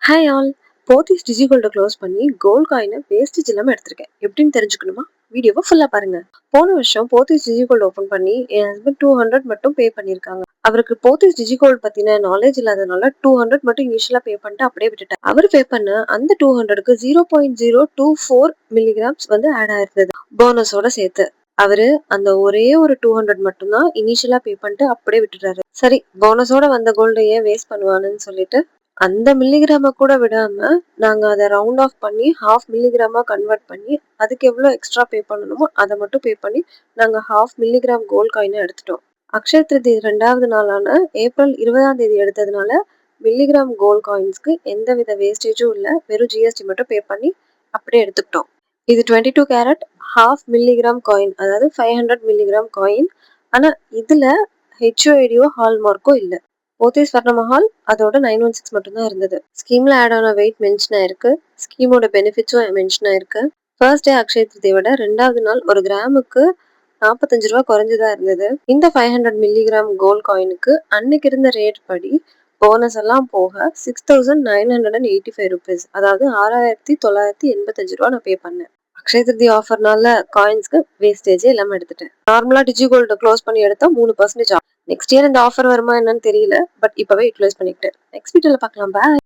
Hi all. Pothys digi gold close பண்ணி gold காயினை wastage இல்லாம எடுத்திருக்கேன். எப்படின்னு தெரிஞ்சுக்கணுமா? வீடியோவை ஃபுல்லா பாருங்க. போன வருஷம் போத்தீஸ் டிஜிகோல்ட் ஓபன் பண்ணி என் ஹஸ்பண்ட் 200 மட்டும் பே பண்ணிருக்காங்க. அவருக்கு போத்தீஸ் டிஜிகோல்ட் பத்தின நாலேஜ் இல்லாதனால 200 மட்டும் இனிஷியலா பே பண்ணிட்டு அப்படியே விட்டுட்டார். அவர் பே பண்ண அந்த 200க்கு 0.024 மில்லிகிராம்ஸ் வந்து ஆட் ஆயிருந்தது போனஸோட சேர்த்து. அவரு அந்த ஒரே ஒரு 200 மட்டும்தான் இனிஷியலா பே பண்ணிட்டு அப்படியே விட்டுட்டாரு. சரி, போனஸோட வந்த கோல்ட ஏன் வேஸ்ட் பண்ணுவானுன்னு சொல்லிட்டு அந்த மில்லிகிராம கூட விடாம நாங்க அத ரவுண்ட் ஆஃப் பண்ணி 1/2 மில்லிகிராமா கன்வெர்ட் பண்ணி அதுக்கு எவ்வளோ எக்ஸ்ட்ரா பே பண்ணணுமோ அத மட்டும் பே பண்ணி நாங்க 1/2 மில்லிகிராம் கோல்ட் காயின எடுத்துட்டோம். அக்ஷய திருதி 2வது நாளான ஏப்ரல் 20ஆம் தேதி எடுத்ததுனால மில்லிகிராம் கோல்ட் காயின்ஸ்க்கு எந்தவித வேஸ்டேஜும் இல்ல. வெறும் ஜிஎஸ்டி மட்டும் பே பண்ணி அப்படியே எடுத்துக்கிட்டோம். இது 22 கேரட் 1/2 மில்லிகிராம் காயின், அதாவது 500 மில்லிகிராம் காயின். ஆனா இதுல ஹெச்ஓஐடியோ ஹால்மார்க்கோ இல்ல. போத்தீஸ் ஸ்வர்ணமஹால் அதோட 916 மட்டும்தான் இருந்தது. ஸ்கீம்ல ஆட் ஆன வெயிட் மென்ஷன் ஆயிருக்கு. ஸ்கீமோட பெனிஃபிட்ஸும் மென்ஷன் ஆயிருக்கு. ஃபர்ஸ்ட் டே அக்ஷய திருதியை விட 2வது நாள் ஒரு கிராமுக்கு 45 ரூபா குறைஞ்சுதான் இருந்தது. இந்த 500 மில்லிகிராம் கோல்ட் காயினுக்கு அன்னைக்கு இருந்த ரேட் படி போனஸ் எல்லாம் போக 6,985 ருபீஸ், அதாவது 6,985 ரூபா நான் பே பண்ணேன். அக்ஷய திருதி ஆஃபர்னால காயின்ஸ்க்கு வேஸ்டேஜே இல்லாம எடுத்துட்டேன். நார்மலா டிஜி கோல்ட க்ளோஸ் பண்ணி எடுத்தா 3% நெக்ஸ்ட் இயர் இந்த ஆஃபர் வருமா என்னன்னு தெரியல. பட் இப்பவே யூட்டிலைஸ் பண்ணிக்கிட்டேன். நெக்ஸ்ட் வீடியோல பார்க்கலாம். பாய்.